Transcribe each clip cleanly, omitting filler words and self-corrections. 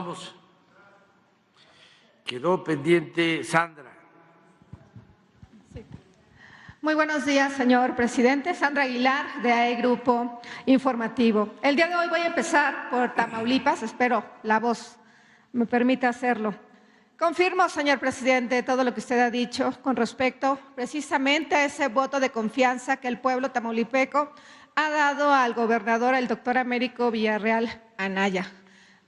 continuamos. Quedó pendiente Sandra. Muy buenos días, señor presidente. Sandra Aguilar, de AE Grupo Informativo. El día de hoy voy a empezar por Tamaulipas. Espero la voz me permita hacerlo. Confirmo, señor presidente, todo lo que usted ha dicho con respecto precisamente a ese voto de confianza que el pueblo tamaulipeco ha dado al gobernador, el doctor Américo Villarreal Anaya.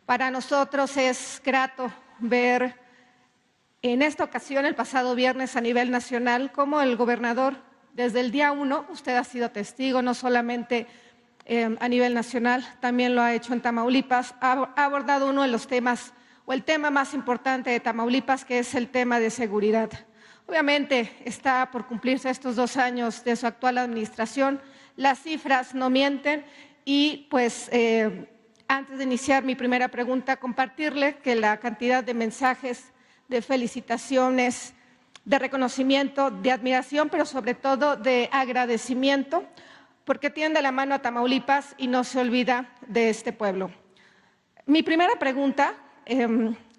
Para nosotros es grato ver en esta ocasión, el pasado viernes a nivel nacional, cómo el gobernador, desde el día 1, usted ha sido testigo, no solamente a nivel nacional, también lo ha hecho en Tamaulipas, ha abordado uno de los temas o el tema más importante de Tamaulipas, que es el tema de seguridad. Obviamente está por cumplirse estos 2 años de su actual administración, las cifras no mienten y pues antes de iniciar mi primera pregunta, compartirle que la cantidad de mensajes de felicitaciones, de reconocimiento, de admiración, pero sobre todo de agradecimiento, porque tiende la mano a Tamaulipas y no se olvida de este pueblo. Mi primera pregunta,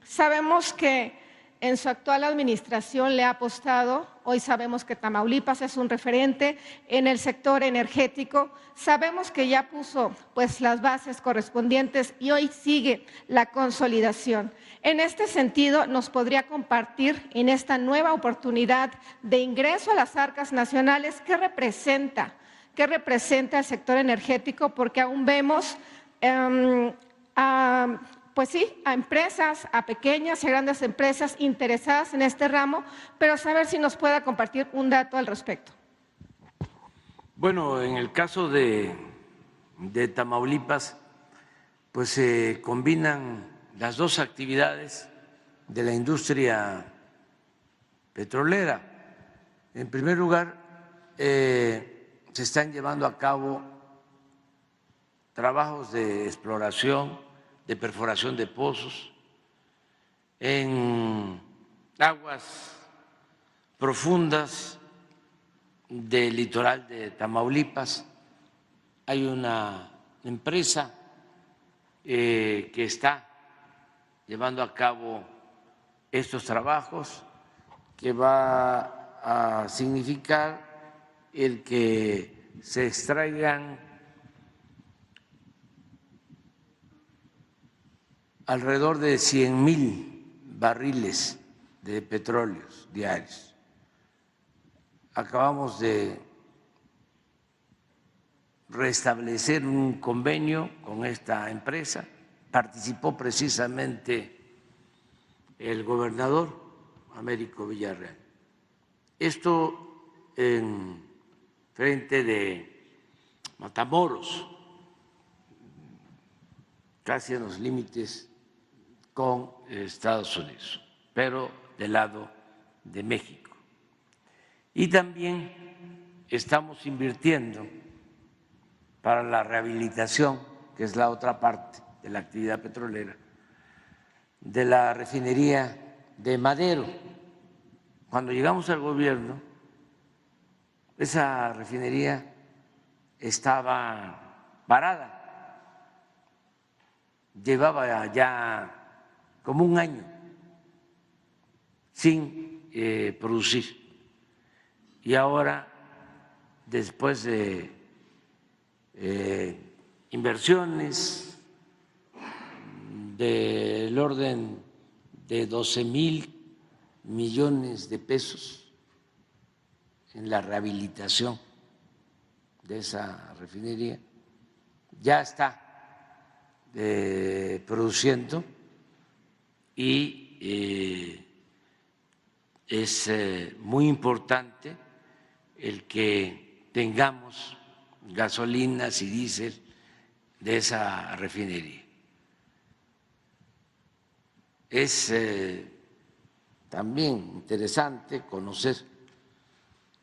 sabemos que en su actual administración le ha apostado, hoy sabemos que Tamaulipas es un referente en el sector energético, sabemos que ya puso pues las bases correspondientes y hoy sigue la consolidación. En este sentido, ¿nos podría compartir en esta nueva oportunidad de ingreso a las arcas nacionales qué representa el sector energético? Porque aún vemos pues sí, a empresas, a pequeñas y a grandes empresas interesadas en este ramo, pero saber si nos pueda compartir un dato al respecto. Bueno, en el caso de Tamaulipas, pues se combinan las dos actividades de la industria petrolera. En primer lugar, se están llevando a cabo trabajos de exploración, de perforación de pozos en aguas profundas del litoral de Tamaulipas. Hay una empresa que está llevando a cabo estos trabajos, que va a significar el que se extraigan alrededor de 100,000 barriles de petróleos diarios. Acabamos de restablecer un convenio con esta empresa, participó precisamente el gobernador Américo Villarreal. Esto en frente de Matamoros, casi en los límites con Estados Unidos, pero del lado de México. Y también estamos invirtiendo para la rehabilitación, que es la otra parte de la actividad petrolera, de la refinería de Madero. Cuando llegamos al gobierno, esa refinería estaba parada, llevaba ya como un año sin producir. Y ahora, después de inversiones del orden de 12,000 millones de pesos en la rehabilitación de esa refinería, ya está produciendo y es muy importante el que tengamos gasolinas y diésel de esa refinería. Es también interesante conocer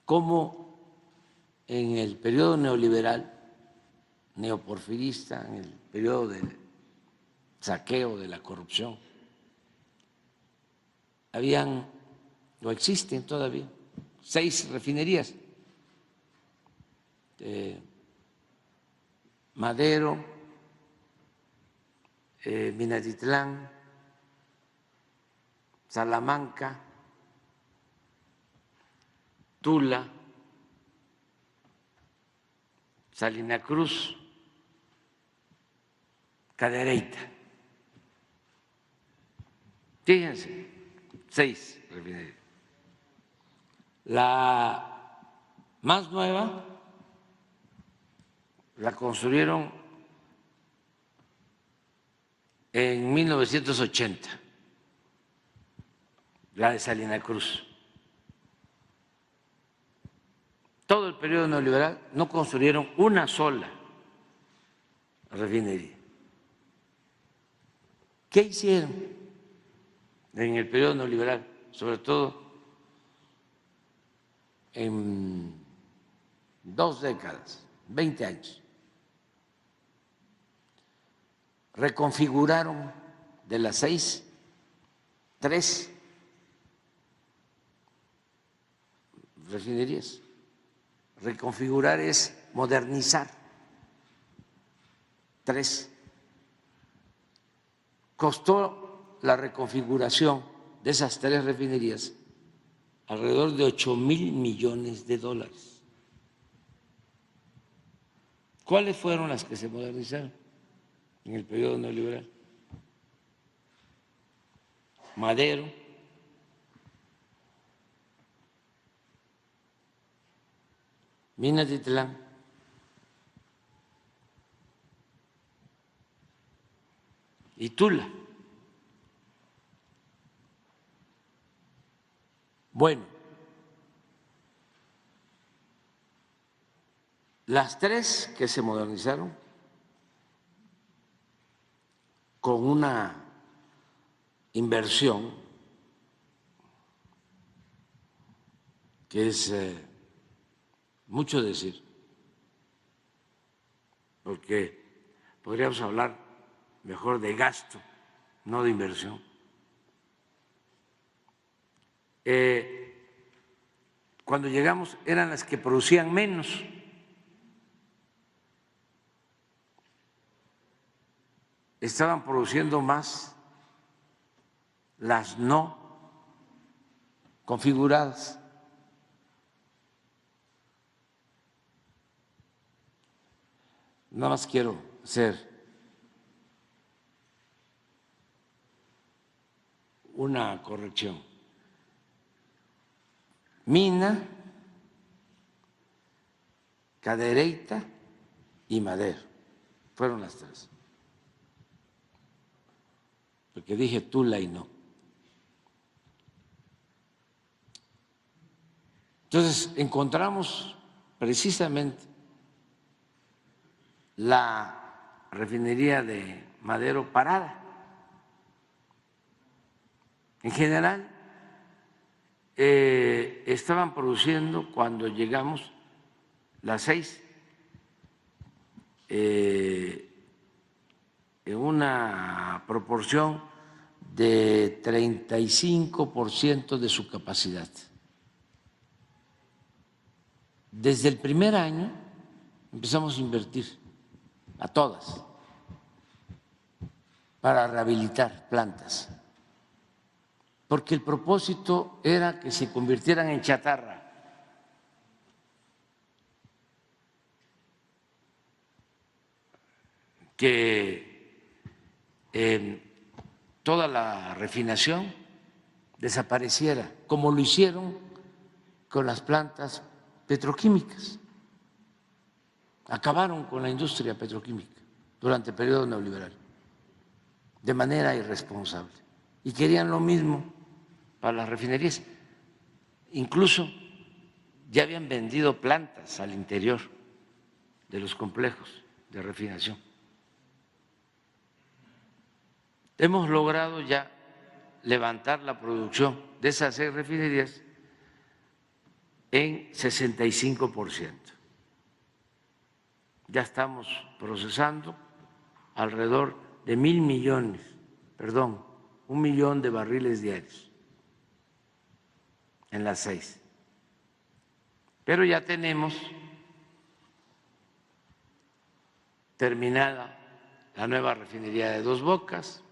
cómo en el periodo neoliberal, neoporfirista, en el periodo del saqueo, de la corrupción, habían o existen todavía 6 refinerías: Madero, Minatitlán, Salamanca, Tula, Salina Cruz, Cadereyta. Fíjense, 6 refinerías. La más nueva la construyeron en 1980, la de Salina Cruz. Todo el periodo neoliberal no construyeron una sola refinería. ¿Qué hicieron en el periodo neoliberal? Sobre todo en 2 décadas, 20 años. Reconfiguraron de las 6, 3 refinerías. Reconfigurar es modernizar. 3. Costó la reconfiguración de esas 3 refinerías alrededor de 8,000 millones de dólares. ¿Cuáles fueron las que se modernizaron en el periodo neoliberal? Madero, Minatitlán, y Tula. Bueno, las 3 que se modernizaron con una inversión que es mucho decir, porque podríamos hablar mejor de gasto, no de inversión. Cuando llegamos eran las que producían menos. Estaban produciendo más las no configuradas. Nada más quiero hacer una corrección. Mina, Cadereyta y Madero fueron las 3. Porque dije Tula y no. Entonces encontramos precisamente la refinería de Madero parada. En general, estaban produciendo cuando llegamos las 6 en una proporción de 35% de su capacidad. Desde el primer año empezamos a invertir a todas para rehabilitar plantas, porque el propósito era que se convirtieran en chatarra. Que toda la refinación desapareciera, como lo hicieron con las plantas petroquímicas. Acabaron con la industria petroquímica durante el periodo neoliberal, de manera irresponsable. Y querían lo mismo para las refinerías. Incluso ya habían vendido plantas al interior de los complejos de refinación. Hemos logrado ya levantar la producción de esas 6 refinerías en 65%. Ya estamos procesando alrededor de 1,000 millones, 1 millón de barriles diarios en las 6. Pero ya tenemos terminada la nueva refinería de Dos Bocas,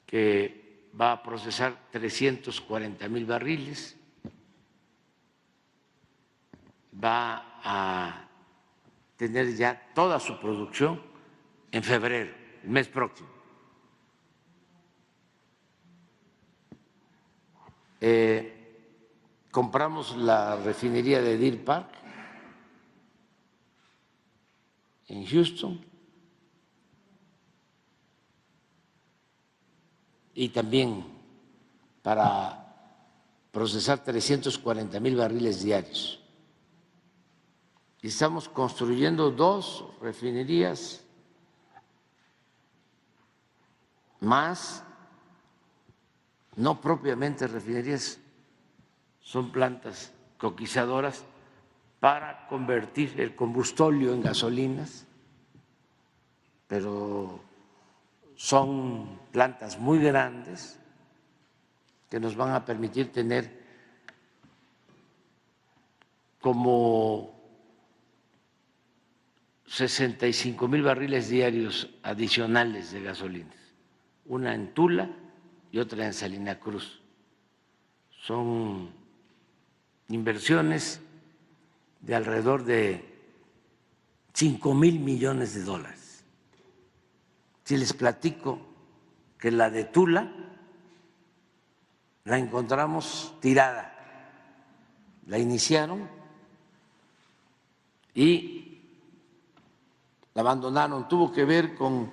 que va a procesar 340,000 barriles, va a tener ya toda su producción en febrero, el mes próximo. Compramos la refinería de Deer Park en Houston y también para procesar 340,000 barriles diarios. Y estamos construyendo 2 refinerías más, no propiamente refinerías, son plantas coquizadoras para convertir el combustóleo en gasolinas, pero son plantas muy grandes que nos van a permitir tener como 65,000 barriles diarios adicionales de gasolinas, una en Tula y otra en Salina Cruz. Son inversiones de alrededor de 5,000 millones de dólares. Si les platico que la de Tula la encontramos tirada, la iniciaron y la abandonaron, tuvo que ver con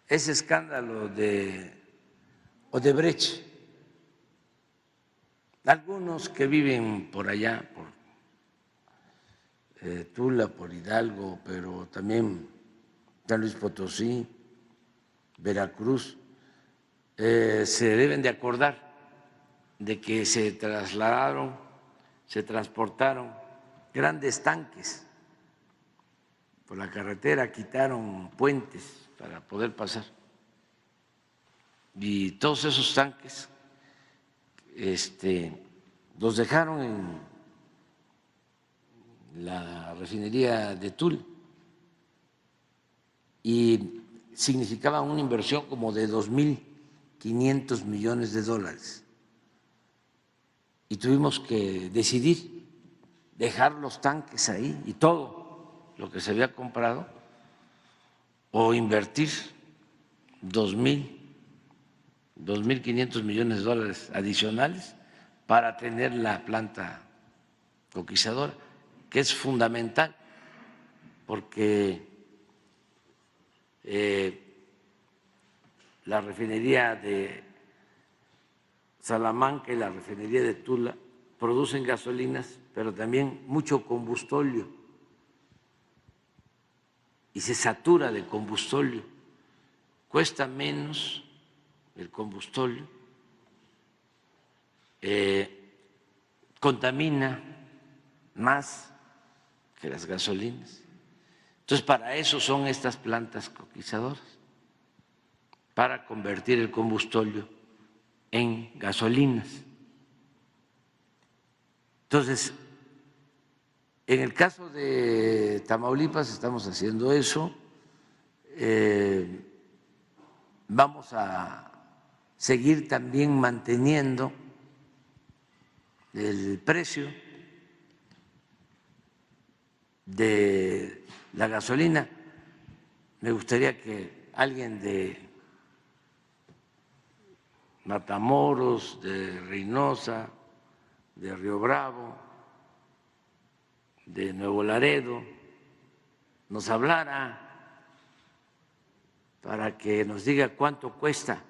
ese escándalo de Odebrecht. Algunos que viven por allá, por Tula, por Hidalgo, pero también San Luis Potosí, Veracruz, se deben de acordar de que se trasladaron, se transportaron grandes tanques por la carretera, quitaron puentes para poder pasar. Y todos esos tanques los dejaron en la refinería de Tula y significaban una inversión como de 2,500 millones de dólares. Y tuvimos que decidir dejar los tanques ahí y todo lo que se había comprado o invertir 2,500 millones de dólares adicionales para tener la planta coquizadora, que es fundamental porque la refinería de Salamanca y la refinería de Tula producen gasolinas, pero también mucho combustóleo y se satura de combustóleo. Cuesta menos el combustóleo, contamina más que las gasolinas. Entonces, para eso son estas plantas coquizadoras, para convertir el combustóleo en gasolinas. Entonces, en el caso de Tamaulipas estamos haciendo eso. Vamos a seguir también manteniendo el precio de la gasolina. Me gustaría que alguien de Matamoros, de Reynosa, de Río Bravo, de Nuevo Laredo, nos hablara para que nos diga cuánto cuesta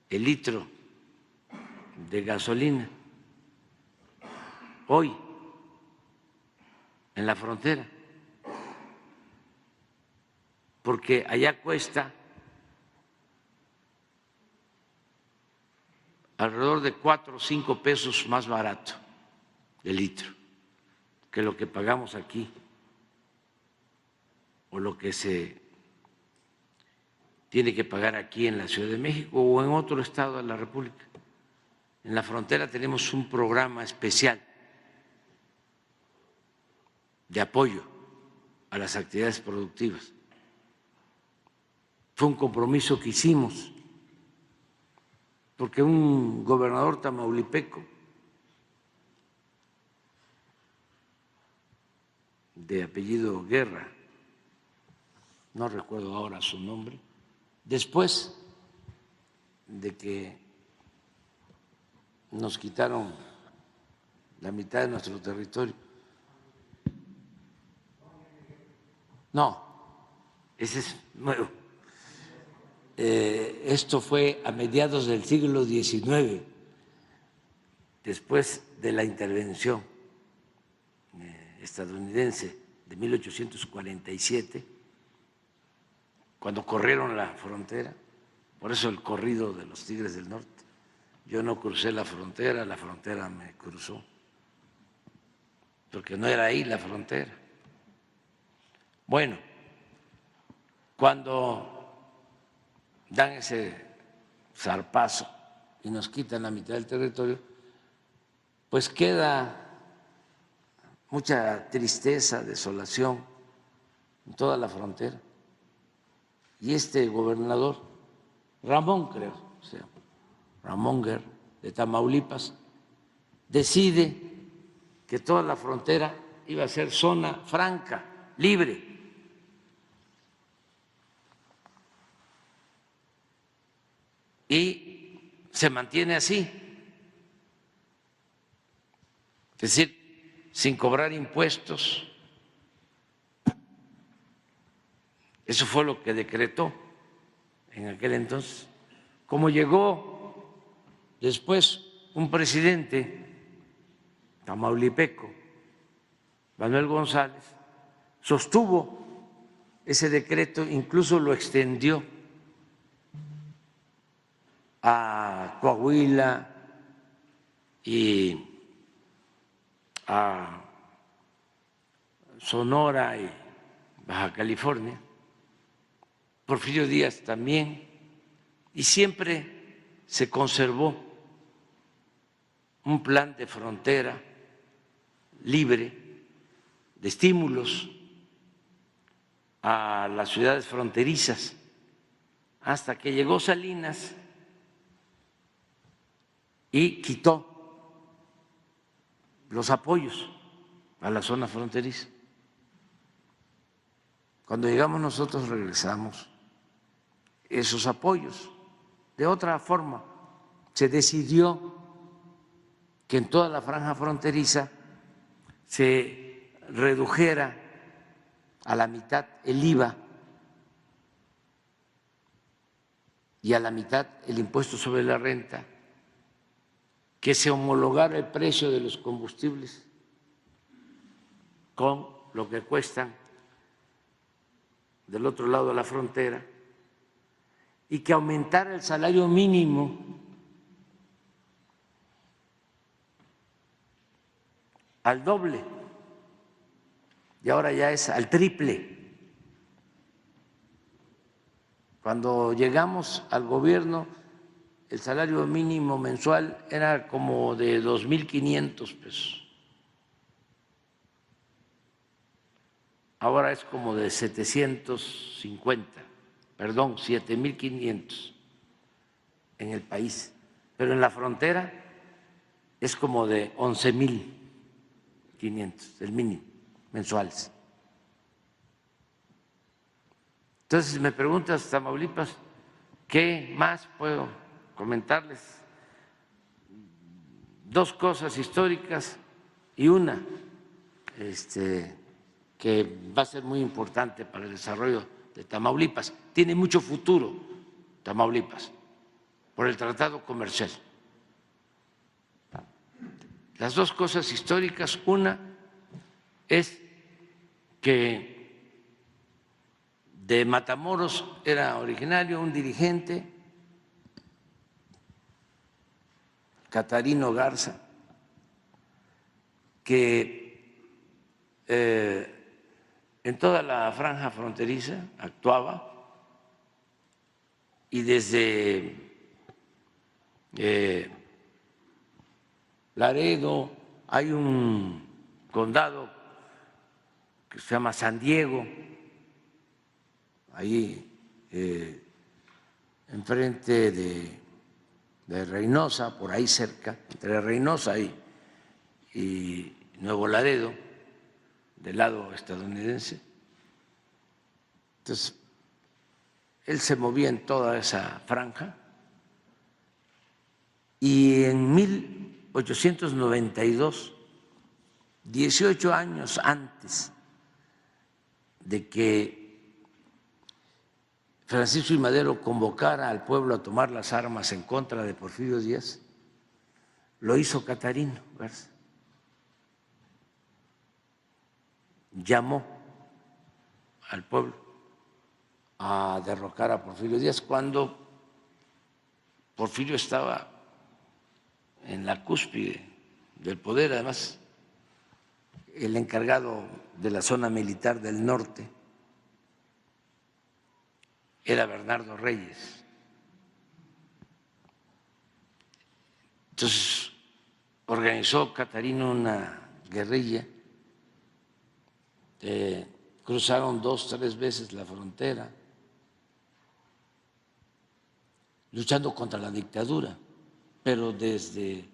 el litro de gasolina hoy en la frontera, porque allá cuesta alrededor de 4 o 5 pesos más barato el litro que lo que pagamos aquí o lo que se tiene que pagar aquí en la Ciudad de México o en otro estado de la República. En la frontera tenemos un programa especial de apoyo a las actividades productivas fue un compromiso que hicimos, porque un gobernador tamaulipeco de apellido Guerra, no recuerdo ahora su nombre, después de que nos quitaron la mitad de nuestro territorio. No, ese es nuevo. Esto fue a mediados del siglo XIX, después de la intervención estadounidense de 1847, cuando corrieron la frontera, por eso el corrido de los Tigres del Norte. Yo no crucé la frontera me cruzó, porque no era ahí la frontera. Bueno, cuando dan ese zarpazo y nos quitan la mitad del territorio, pues queda mucha tristeza, desolación en toda la frontera. Y este gobernador, Ramón creo, o sea, Ramón Guerra, de Tamaulipas, decide que toda la frontera iba a ser zona franca, libre. Y se mantiene así, es decir, sin cobrar impuestos. Eso fue lo que decretó en aquel entonces. Como llegó después un presidente tamaulipeco, Manuel González, sostuvo ese decreto, incluso lo extendió a Coahuila y a Sonora y Baja California, Porfirio Díaz también, y siempre se conservó un plan de frontera libre, de estímulos a las ciudades fronterizas, hasta que llegó Salinas y quitó los apoyos a la zona fronteriza. Cuando llegamos nosotros regresamos esos apoyos. De otra forma, se decidió que en toda la franja fronteriza se redujera a la mitad el IVA y a la mitad el impuesto sobre la renta, que se homologara el precio de los combustibles con lo que cuestan del otro lado de la frontera, y que aumentara el salario mínimo al doble, y ahora ya es al triple. Cuando llegamos al gobierno, el salario mínimo mensual era como de 2,500 pesos. Ahora es como de 7,500 en el país, pero en la frontera es como de 11,500, el mínimo, mensuales. Entonces, si me preguntas, Tamaulipas, ¿qué más puedo comentarles? Dos cosas históricas y una que va a ser muy importante para el desarrollo de Tamaulipas. Tiene mucho futuro Tamaulipas por el tratado comercial. Las dos cosas históricas, una es que de Matamoros era originario un dirigente, Catarino Garza, que en toda la franja fronteriza actuaba, y desde Laredo hay un condado que se llama San Diego, ahí enfrente de Reynosa, por ahí cerca, entre Reynosa y Nuevo Laredo, del lado estadounidense. Entonces, él se movía en toda esa franja y en 1892, 18 años antes de que Francisco I. Madero convocara al pueblo a tomar las armas en contra de Porfirio Díaz, lo hizo Catarino Garza. Llamó al pueblo a derrocar a Porfirio Díaz cuando Porfirio estaba en la cúspide del poder, además el encargado de la zona militar del norte era Bernardo Reyes. Entonces organizó Catarino una guerrilla, cruzaron 2 o 3 veces la frontera, luchando contra la dictadura, pero desde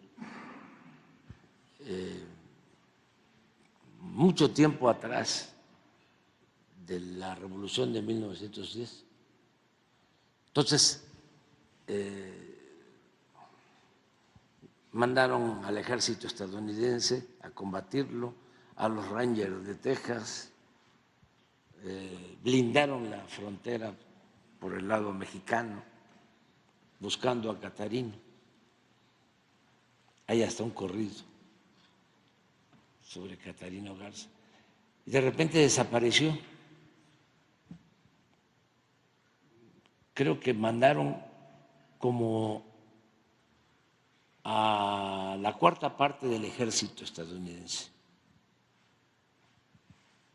mucho tiempo atrás de la revolución de 1910. Entonces, mandaron al ejército estadounidense a combatirlo, a los Rangers de Texas, blindaron la frontera por el lado mexicano, buscando a Catarino. Hay hasta un corrido sobre Catarino Garza. Y de repente desapareció. Creo que mandaron como a la 4ª parte del ejército estadounidense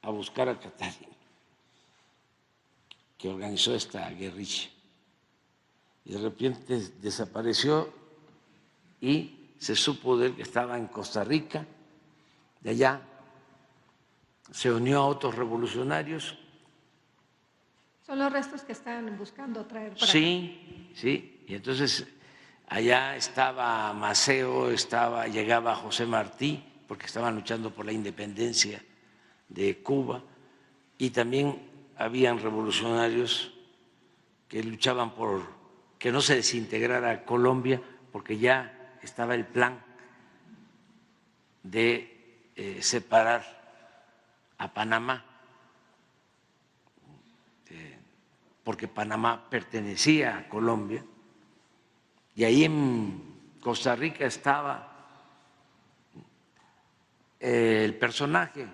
a buscar a Catarino, que organizó esta guerrilla. Y de repente desapareció y se supo de él que estaba en Costa Rica. De allá se unió a otros revolucionarios. Son los restos que están buscando traer para Sí, sí. Y entonces allá estaba Maceo, llegaba José Martí, porque estaban luchando por la independencia de Cuba, y también habían revolucionarios que luchaban por que no se desintegrara Colombia, porque ya estaba el plan de separar a Panamá, porque Panamá pertenecía a Colombia, y ahí en Costa Rica estaba el personaje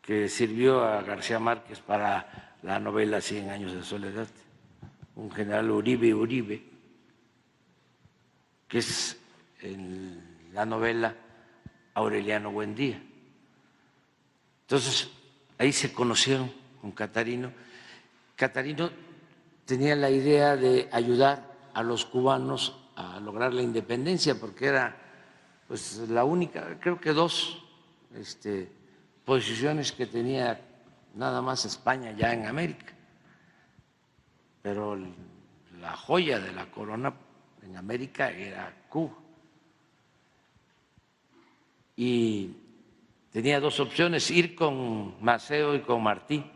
que sirvió a García Márquez para la novela 100 años de soledad, un general Uribe, que es en la novela Aureliano Buendía. Entonces, ahí se conocieron con Catarino. Catarino tenía la idea de ayudar a los cubanos a lograr la independencia, porque era pues la única, creo que 2 posiciones que tenía nada más España ya en América, pero la joya de la corona en América era Cuba. Y tenía 2 opciones: ir con Maceo y con Martí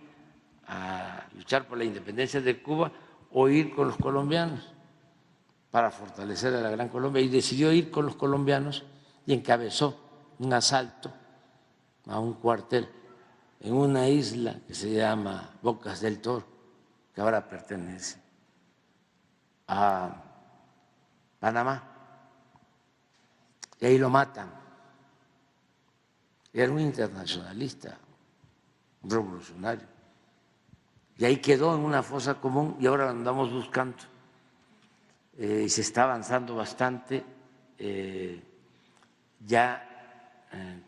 a luchar por la independencia de Cuba, o ir con los colombianos para fortalecer a la Gran Colombia, y decidió ir con los colombianos y encabezó un asalto a un cuartel en una isla que se llama Bocas del Toro, que ahora pertenece a Panamá, y ahí lo matan. Era un internacionalista, un revolucionario, y ahí quedó en una fosa común, y ahora lo andamos buscando. Y se está avanzando bastante. Ya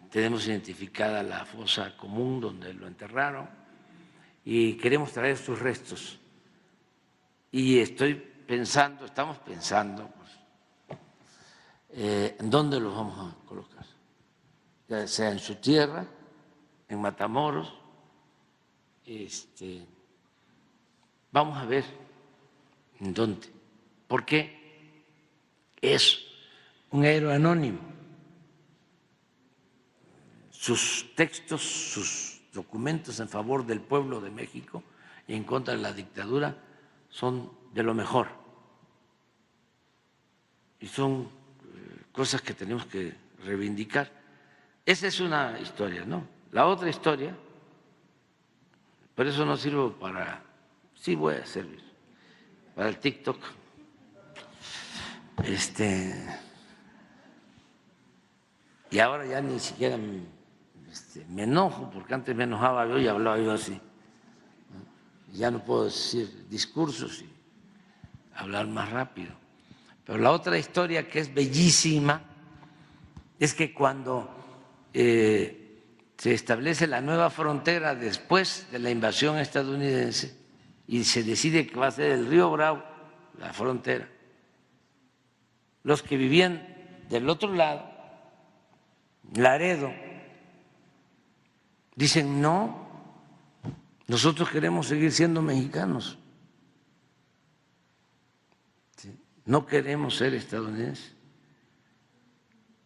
tenemos identificada la fosa común donde lo enterraron, y queremos traer sus restos. Y estamos pensando en dónde los vamos a colocar, ya sea en su tierra, en Matamoros. Vamos a ver ¿En dónde? Porque es un héroe anónimo. Sus textos, sus documentos en favor del pueblo de México y en contra de la dictadura son de lo mejor. Y son cosas que tenemos que reivindicar. Esa es una historia, ¿no? La otra historia, por eso no sirvo para, sí voy a servir, para el TikTok. Y ahora ya ni siquiera me enojo, porque antes me enojaba yo y hablaba yo así. Ya no puedo decir discursos y hablar más rápido. Pero la otra historia que es bellísima es que cuando se establece la nueva frontera después de la invasión estadounidense y se decide que va a ser el río Bravo, la frontera, los que vivían del otro lado, Laredo, dicen no, nosotros queremos seguir siendo mexicanos, ¿sí? No queremos ser estadounidenses.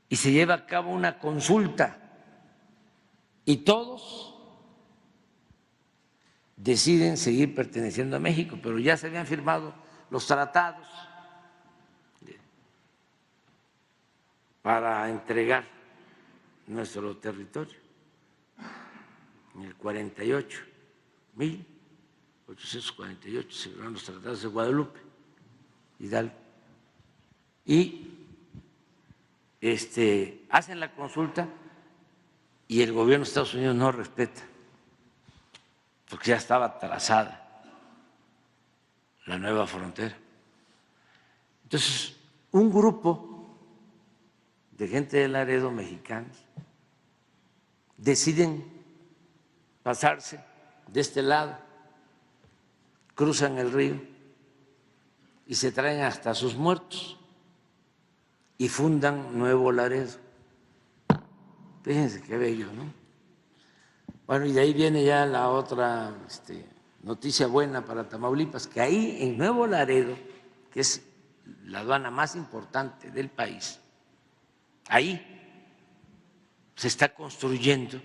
Y se lleva a cabo una consulta y todos deciden seguir perteneciendo a México, pero ya se habían firmado los tratados para entregar nuestro territorio en el 48, 1848 se firmaron los tratados de Guadalupe, Hidalgo, y hacen la consulta y el gobierno de Estados Unidos no respeta, porque ya estaba trazada la nueva frontera. Entonces, un grupo de gente de Laredo, mexicanos, deciden pasarse de este lado, cruzan el río y se traen hasta sus muertos y fundan Nuevo Laredo. Fíjense qué bello, ¿no? Bueno, y de ahí viene ya la otra noticia buena para Tamaulipas, que ahí en Nuevo Laredo, que es la aduana más importante del país, ahí se está construyendo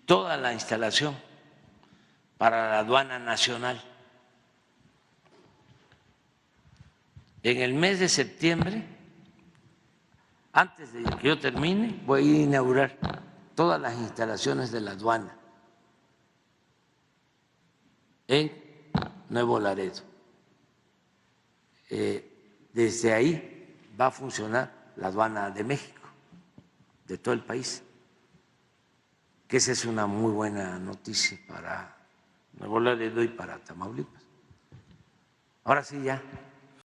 toda la instalación para la aduana nacional. En el mes de septiembre, antes de que yo termine, voy a ir a inaugurar todas las instalaciones de la aduana en Nuevo Laredo. Desde ahí va a funcionar la aduana de México, de todo el país, que esa es una muy buena noticia para Nuevo Laredo y para Tamaulipas. Ahora sí ya.